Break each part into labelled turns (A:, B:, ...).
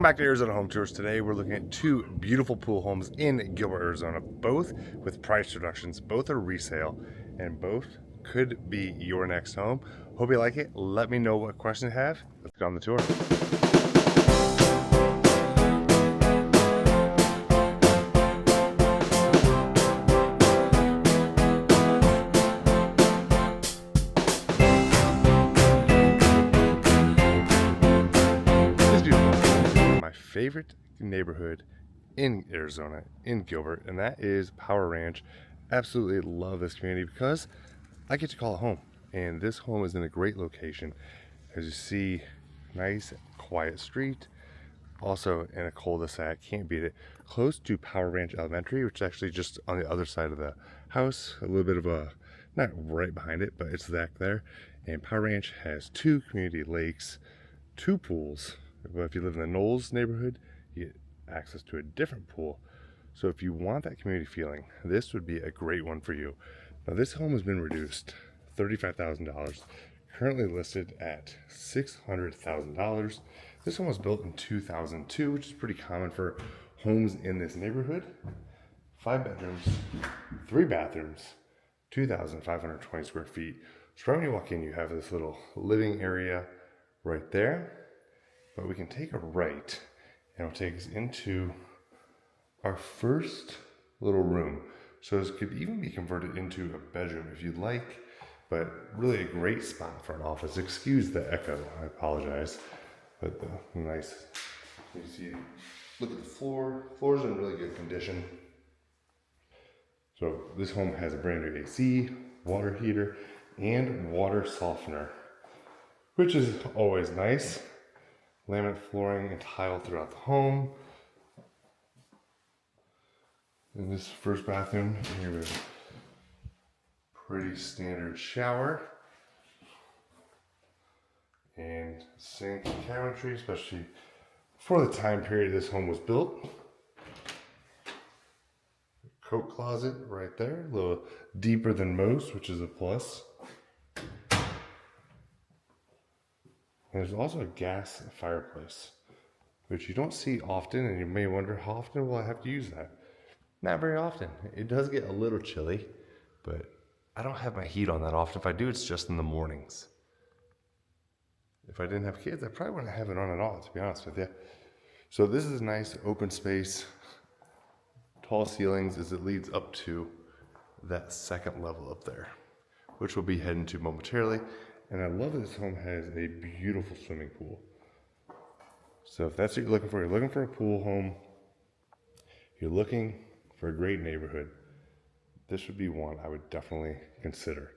A: Back to Arizona Home Tours. Today we're looking at two beautiful pool homes in Gilbert, Arizona, both with price reductions. Both are resale and both could be your next home. Hope you like it. Let me know what questions you have. Let's get on the tour. Favorite neighborhood in Arizona, in Gilbert, and that is Power Ranch. Absolutely love this community because I get to call it home, and this home is in a great location. As you see, nice quiet street, also in a cul-de-sac, can't beat it, close to Power Ranch Elementary, which is actually just on the other side of the house, a little bit of a, not right behind it, but it's back there. And Power Ranch has two community lakes, two pools. But if you live in the Knowles neighborhood, you get access to a different pool. So if you want that community feeling, this would be a great one for you. Now this home has been reduced $35,000, currently listed at $600,000. This home was built in 2002, which is pretty common for homes in this neighborhood. 5 bedrooms, 3 bathrooms, 2,520 square feet. So when you walk in, you have this little living area right there. But we can take a right and it'll take us into our first little room. So this could even be converted into a bedroom if you'd like, but really a great spot for an office. Excuse the echo, I apologize. But the nice, you see, look at the floor. Floor's in really good condition. So this home has a brand new AC, water heater, and water softener, which is always nice. Laminate flooring and tile throughout the home. In this first bathroom, here we have a pretty standard shower and sink and cabinetry, especially for the time period this home was built. Coat closet right there, a little deeper than most, which is a plus. And there's also a gas fireplace, which you don't see often, and you may wonder how often will I have to use that? Not very often. It does get a little chilly, but I don't have my heat on that often. If I do, it's just in the mornings. If I didn't have kids, I probably wouldn't have it on at all, to be honest with you. So this is a nice open space, tall ceilings as it leads up to that second level up there, which we'll be heading to momentarily. And I love that this home has a beautiful swimming pool. So if that's what you're looking for a pool home, you're looking for a great neighborhood, this would be one I would definitely consider.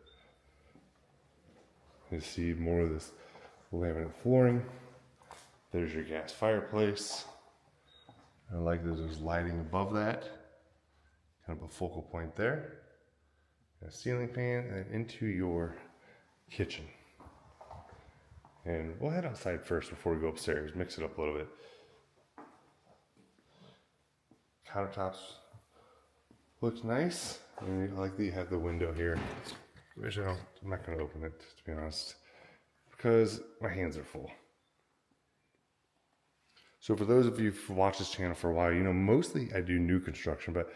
A: You see more of this laminate flooring. There's your gas fireplace. I like that there's lighting above that. Kind of a focal point there. A ceiling fan and into your kitchen. And we'll head outside first before we go upstairs, mix it up a little bit. Countertops looks nice. And I like that you have the window here. Which I'm not going to open it, to be honest, because my hands are full. So for those of you who've watched this channel for a while, you know mostly I do new construction, but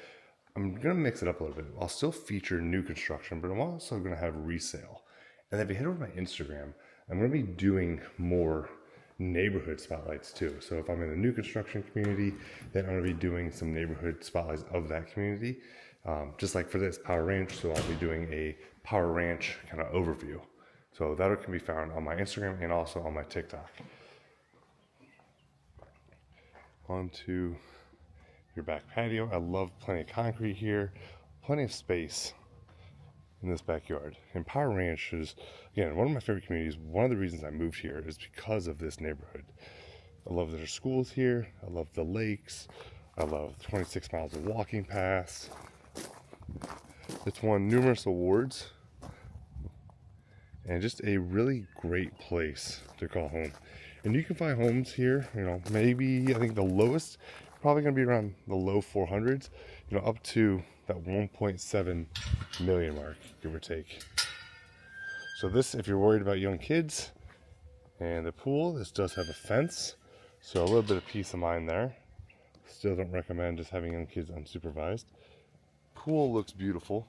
A: I'm going to mix it up a little bit. I'll still feature new construction, but I'm also going to have resale. And then if you head over to my Instagram, I'm going to be doing more neighborhood spotlights too. So if I'm in a new construction community, then I'm going to be doing some neighborhood spotlights of that community. Just like for this Power Ranch, so I'll be doing a Power Ranch kind of overview. So that can be found on my Instagram and also on my TikTok. On to your back patio. I love plenty of concrete here, plenty of space in this backyard. And Power Ranch is, again, one of my favorite communities. One of the reasons I moved here is because of this neighborhood. I love that there's schools here. I love the lakes. I love 26 miles of walking paths. It's won numerous awards and just a really great place to call home. And you can find homes here, you know, maybe I think the lowest probably going to be around the low 400s, you know, up to that 1.7 million mark, give or take. So this, if you're worried about young kids and the pool, this does have a fence, So a little bit of peace of mind there. Still don't recommend just having young kids unsupervised. Pool looks beautiful.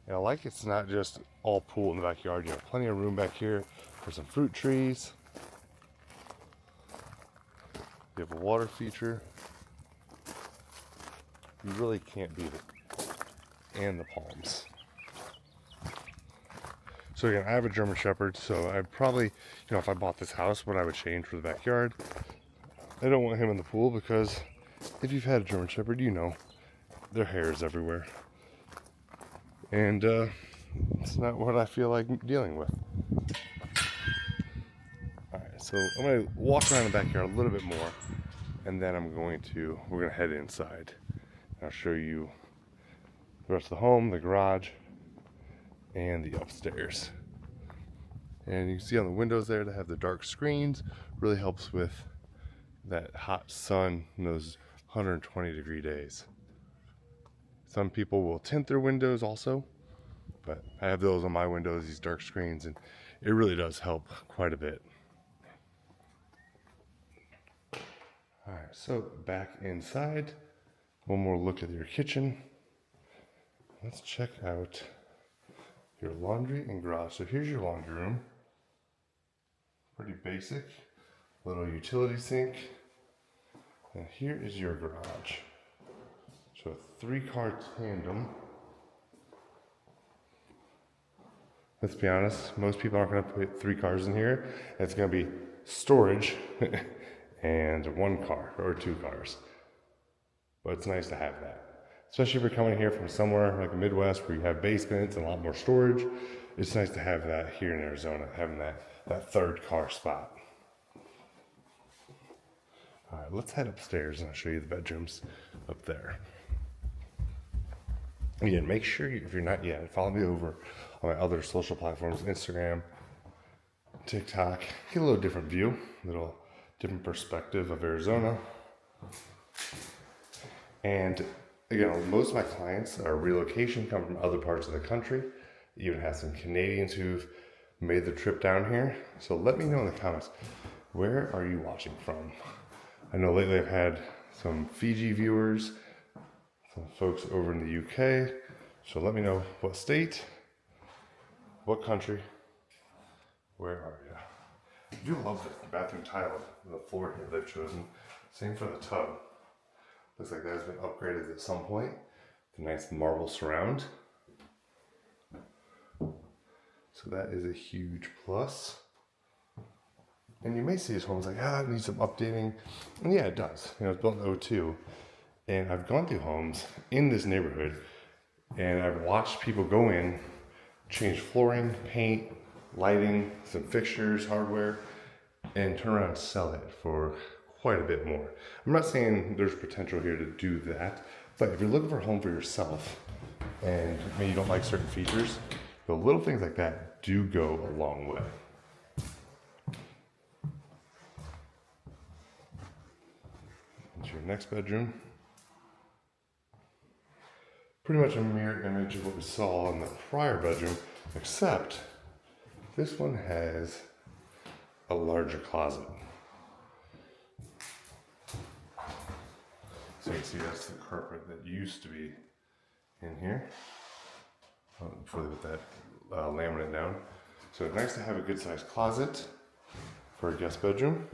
A: And I like it's not just all pool in the backyard. You have plenty of room back here for some fruit trees. You have a water feature. You really can't beat it. And the palms. So again, I have a German Shepherd, so I'd probably, if I bought this house, what I would change for the backyard. I don't want him in the pool because if you've had a German Shepherd, you know their hair is everywhere. And it's not what I feel like dealing with. Alright, so I'm going to walk around the backyard a little bit more, and then we're going to head inside. I'll show you the rest of the home, the garage, and the upstairs. And you can see on the windows there they have the dark screens. Really helps with that hot sun in those 120-degree days. Some people will tint their windows also, but I have those on my windows, these dark screens, and it really does help quite a bit. Alright, so back inside, one more look at your kitchen. Let's check out your laundry and garage. So here's your laundry room. Pretty basic. Little utility sink. And here is your garage. So a 3-car tandem. Let's be honest, most people aren't going to put 3 cars in here. It's going to be storage and 1 car or 2 cars. But it's nice to have that. Especially if you're coming here from somewhere like the Midwest where you have basements and a lot more storage. It's nice to have that here in Arizona, having that 3rd car spot. All right, let's head upstairs and I'll show you the bedrooms up there. Again, make sure if you're not yet, follow me over on my other social platforms, Instagram, TikTok. Get a little different view, a little different perspective of Arizona. And again, most of my clients are relocation, come from other parts of the country. Even have some Canadians who've made the trip down here. So let me know in the comments, where are you watching from? I know lately I've had some Fiji viewers, some folks over in the UK. So let me know what state, what country, where are you? I do love the bathroom tile, the floor here they've chosen. Same for the tub. Looks like that has been upgraded at some point. The nice marble surround. So that is a huge plus. And you may see this home's like, it needs some updating. And yeah, it does. It's built in 02. And I've gone through homes in this neighborhood and I've watched people go in, change flooring, paint, lighting, some fixtures, hardware, and turn around and sell it for quite a bit more. I'm not saying there's potential here to do that, but if you're looking for a home for yourself and maybe you don't like certain features, the little things like that do go a long way. Into your next bedroom. Pretty much a mirror image of what we saw in the prior bedroom, except this one has a larger closet. So you can see that's the carpet that used to be in here. Before they put that laminate down. So it's nice to have a good sized closet for a guest bedroom.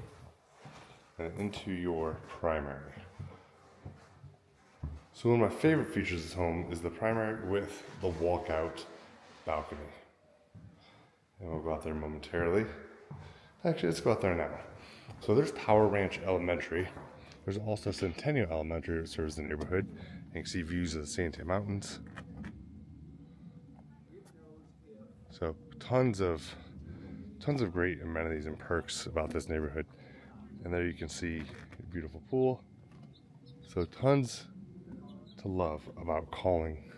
A: And into your primary. So one of my favorite features of this home is the primary with the walkout balcony. And we'll go out there momentarily. Actually, let's go out there now. So there's Power Ranch Elementary. There's also Centennial Elementary that serves the neighborhood. You can see views of the Santa Mountains. So tons of great amenities and perks about this neighborhood. And there you can see a beautiful pool. So tons to love about calling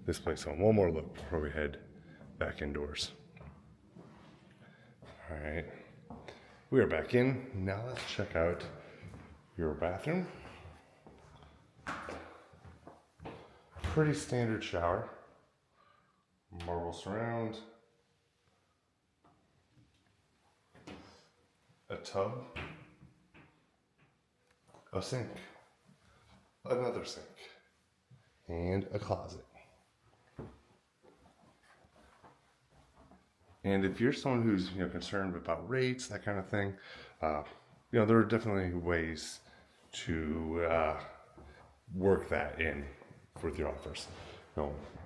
A: this place home. One more look before we head back indoors. All right, we are back in. Now let's check out your bathroom. Pretty standard shower. Marble surround. A tub a sink, another sink, and a closet. And if you're someone who's concerned about rates, that kind of thing, there are definitely ways to work that in with your offers.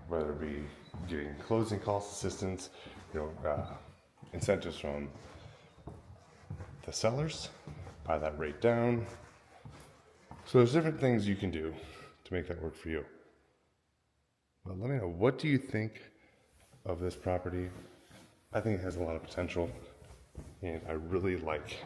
A: Whether it be getting closing cost assistance, incentives from the sellers, buy that rate down. So there's different things you can do to make that work for you. But let me know, what do you think of this property? I think it has a lot of potential, and I really like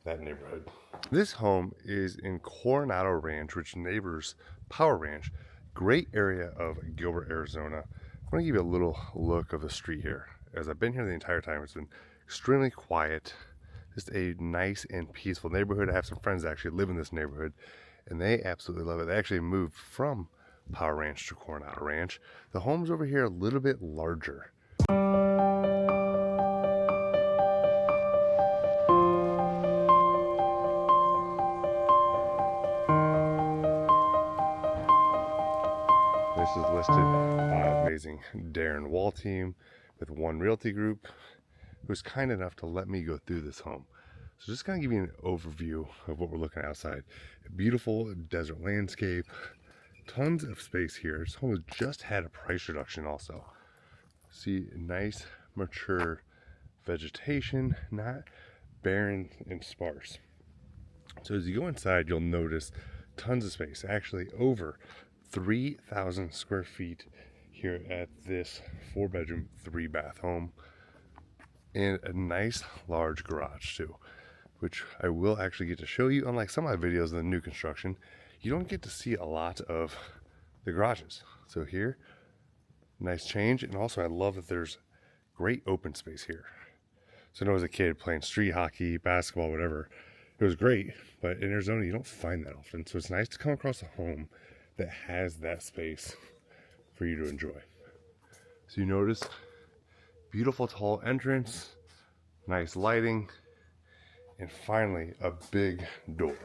A: that neighborhood. This home is in Coronado Ranch, which neighbors Power Ranch. Great area of Gilbert, Arizona. I want to give you a little look of the street here. As I've been here the entire time, it's been extremely quiet. Just a nice and peaceful neighborhood. I have some friends that actually live in this neighborhood, and they absolutely love it. They actually moved from Power Ranch to Coronado Ranch. The homes over here are a little bit larger. This is listed by amazing Darren Wall team with One Realty Group, who's kind enough to let me go through this home. So just kind of give you an overview of what we're looking at outside. A beautiful desert landscape, tons of space here. This home has just had a price reduction also. See nice, mature vegetation, not barren and sparse. So as you go inside, you'll notice tons of space, actually over 3,000 square feet here at this 4-bedroom, 3-bath home, and a nice large garage too, which I will actually get to show you. Unlike some of my videos of the new construction, you don't get to see a lot of the garages. So here, nice change. And also I love that there's great open space here. So I know as a kid playing street hockey, basketball, whatever, it was great, but in Arizona you don't find that often. So it's nice to come across a home that has that space for you to enjoy. So you notice beautiful tall entrance, nice lighting, and finally a big door.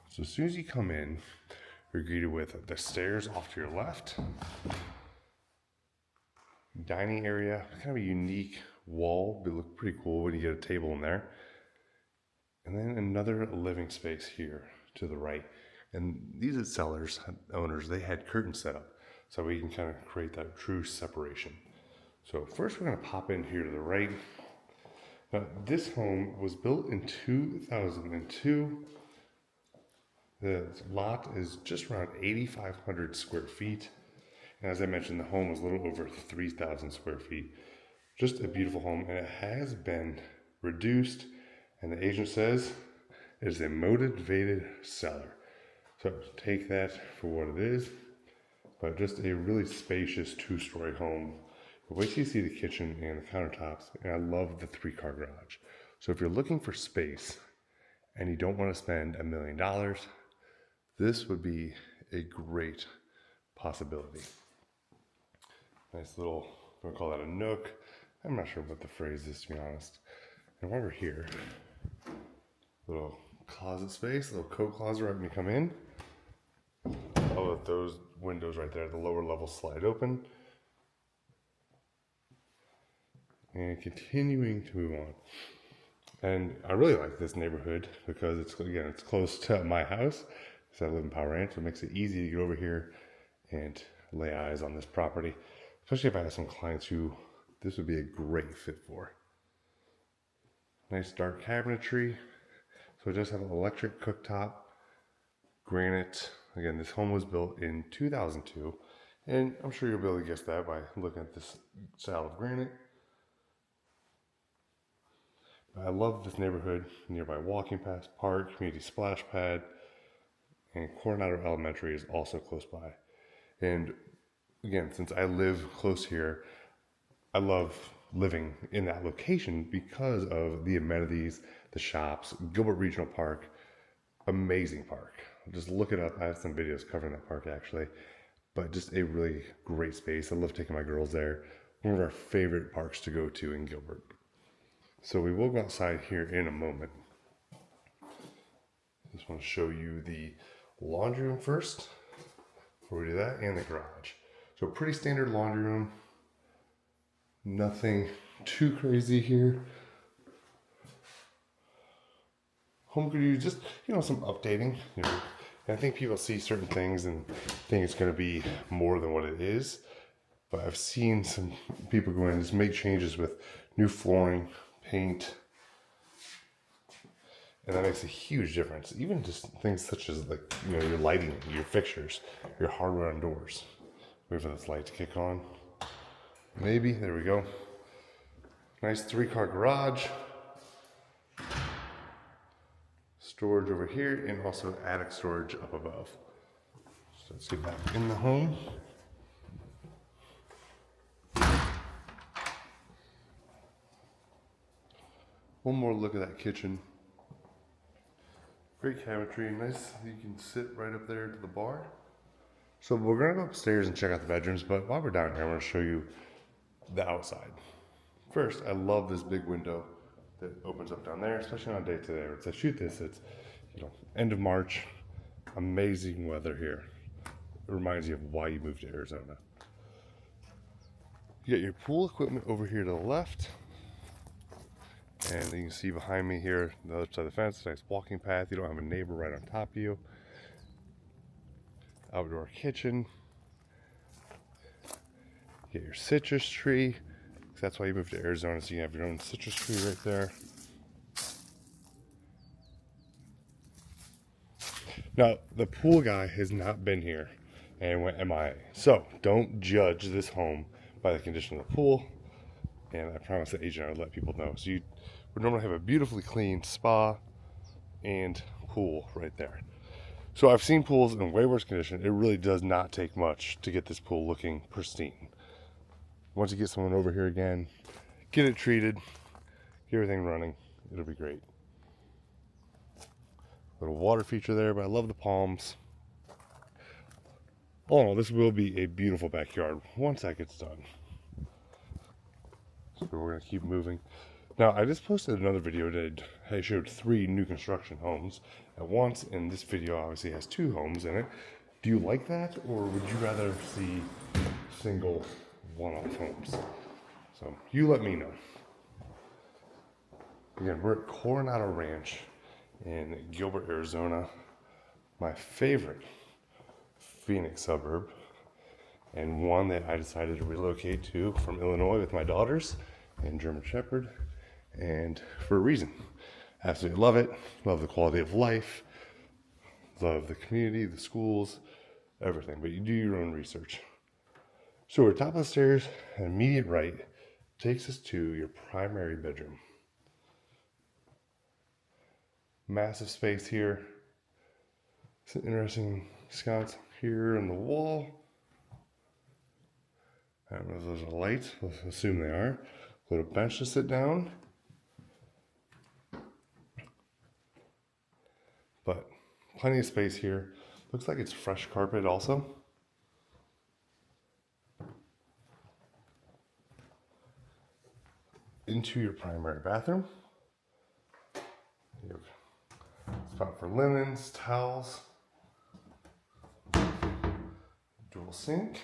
A: So as soon as you come in, you're greeted with the stairs off to your left, dining area, kind of a unique wall, but look pretty cool when you get a table in there, and then another living space here to the right. And these are sellers, owners, they had curtains set up so we can kind of create that true separation. So first we're going to pop in here to the right. Now this home was built in 2002. The lot is just around 8,500 square feet. And as I mentioned, the home was a little over 3,000 square feet. Just a beautiful home, and it has been reduced, and the agent says it is a motivated seller. So take that for what it is, but just a really spacious 2-story home. Wait till you see the kitchen and the countertops, and I love the 3-car garage. So if you're looking for space and you don't want to spend $1 million, this would be a great possibility. Nice little, I'm gonna call that a nook. I'm not sure what the phrase is, to be honest. And while we're here, little closet space, little coat closet right when you come in. All of those windows right there, the lower level slide open. And continuing to move on. And I really like this neighborhood because it's close to my house. So I live in Power Ranch, so it makes it easy to get over here and lay eyes on this property. Especially if I have some clients who this would be a great fit for. Nice dark cabinetry. So it does have an electric cooktop, granite. Again, this home was built in 2002, and I'm sure you'll be able to guess that by looking at this style of granite. I love this neighborhood. Nearby walking paths, park, community splash pad, and Coronado Elementary is also close by. And again, since I live close here, I love living in that location because of the amenities, the shops. Gilbert Regional Park, amazing park. Just look it up. I have some videos covering that park actually, but just a really great space. I love taking my girls there. One of our favorite parks to go to in Gilbert. So we will go outside here in a moment. Just want to show you the laundry room first before we do that, and the garage. So pretty standard laundry room. Nothing too crazy here. Home could use just, some updating. And I think people see certain things and think it's going to be more than what it is. But I've seen some people go in and just make changes with new flooring, paint, and that makes a huge difference. Even just things such as your lighting, your fixtures, your hardware on doors. Wait for this light to kick on. Maybe, there we go. Nice 3-car garage. Storage over here, and also attic storage up above. So let's get back in the home. One more look at that kitchen. Great cabinetry, nice. You can sit right up there to the bar. So we're gonna go upstairs and check out the bedrooms, but while we're down here, I'm gonna show you the outside. First, I love this big window that opens up down there, especially on a day today. Where I shoot this, it's end of March, amazing weather here. It reminds you of why you moved to Arizona. You got your pool equipment over here to the left. And you can see behind me here, the other side of the fence, nice walking path. You don't have a neighbor right on top of you. Outdoor kitchen. You get your citrus tree. That's why you moved to Arizona, so you have your own citrus tree right there. Now, the pool guy has not been here and went MIA. So don't judge this home by the condition of the pool. And I promise the agent I would let people know. So you would normally have a beautifully clean spa and pool right there. So I've seen pools in way worse condition. It really does not take much to get this pool looking pristine. Once you get someone over here again, get it treated, get everything running, it'll be great. Little water feature there, but I love the palms. All in all, this will be a beautiful backyard once that gets done. So we're gonna keep moving. Now, I just posted another video that I showed 3 new construction homes at once, and this video obviously has 2 homes in it. Do you like that, or would you rather see single one-off homes? So you let me know. Again, we're at Coronado Ranch in Gilbert, Arizona, my favorite Phoenix suburb, and one that I decided to relocate to from Illinois with my daughters and German Shepherd, and for a reason. Absolutely love it, love the quality of life, love the community, the schools, everything, but you do your own research. So we're top of the stairs, and immediate right takes us to your primary bedroom. Massive space here. Some interesting sconce here in the wall. I don't know if those are lights, let's assume they are. Little bench to sit down. But plenty of space here. Looks like it's fresh carpet also. Into your primary bathroom. You have spot for linens, towels, dual sink,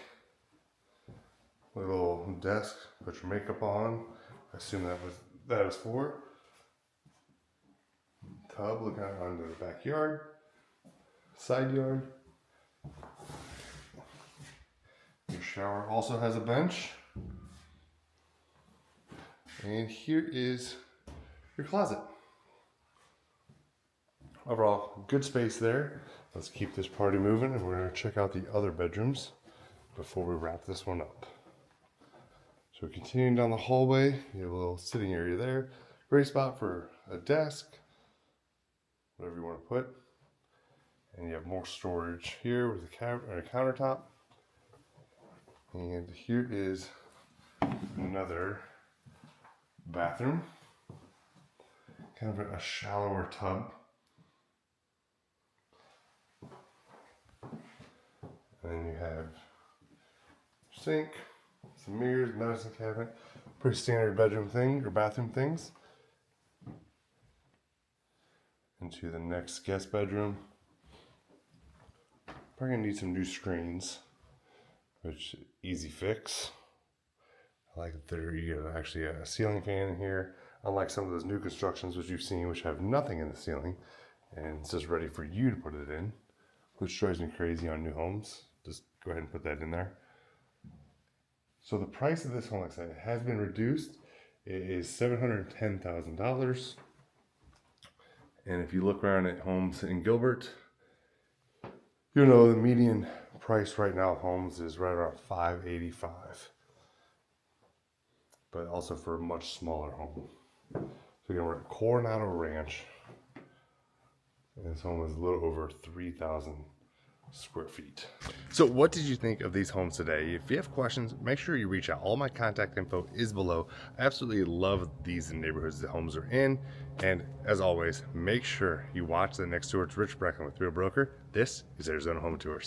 A: little desk, put your makeup on. I assume that was for. Tub looking out onto the backyard, side yard. Your shower also has a bench. And here is your closet. Overall, good space there. Let's keep this party moving, and we're going to check out the other bedrooms before we wrap this one up. So continuing down the hallway, you have a little sitting area there. Great spot for a desk, whatever you want to put. And you have more storage here with a countertop. And here is another bathroom. Kind of a shallower tub. And then you have sink, some mirrors, medicine cabinet, pretty standard bedroom thing or bathroom things. into the next guest bedroom. Probably gonna need some new screens, which easy fix. I like that you have actually a ceiling fan in here, unlike some of those new constructions which you've seen, which have nothing in the ceiling, and it's just ready for you to put it in, which drives me crazy on new homes. Just go ahead and put that in there. So the price of this home, like I said, has been reduced. It is $710,000. And if you look around at homes in Gilbert, you know the median price right now of homes is right around $585,000. But also for a much smaller home. So again, we're at Coronado Ranch. And this home is a little over 3,000 square feet. So what did you think of these homes today? If you have questions, make sure you reach out. All my contact info is below. I absolutely love these neighborhoods the homes are in. And as always, make sure you watch the next tour. It's Rich Brecken with Real Broker. This is Arizona Home Tours.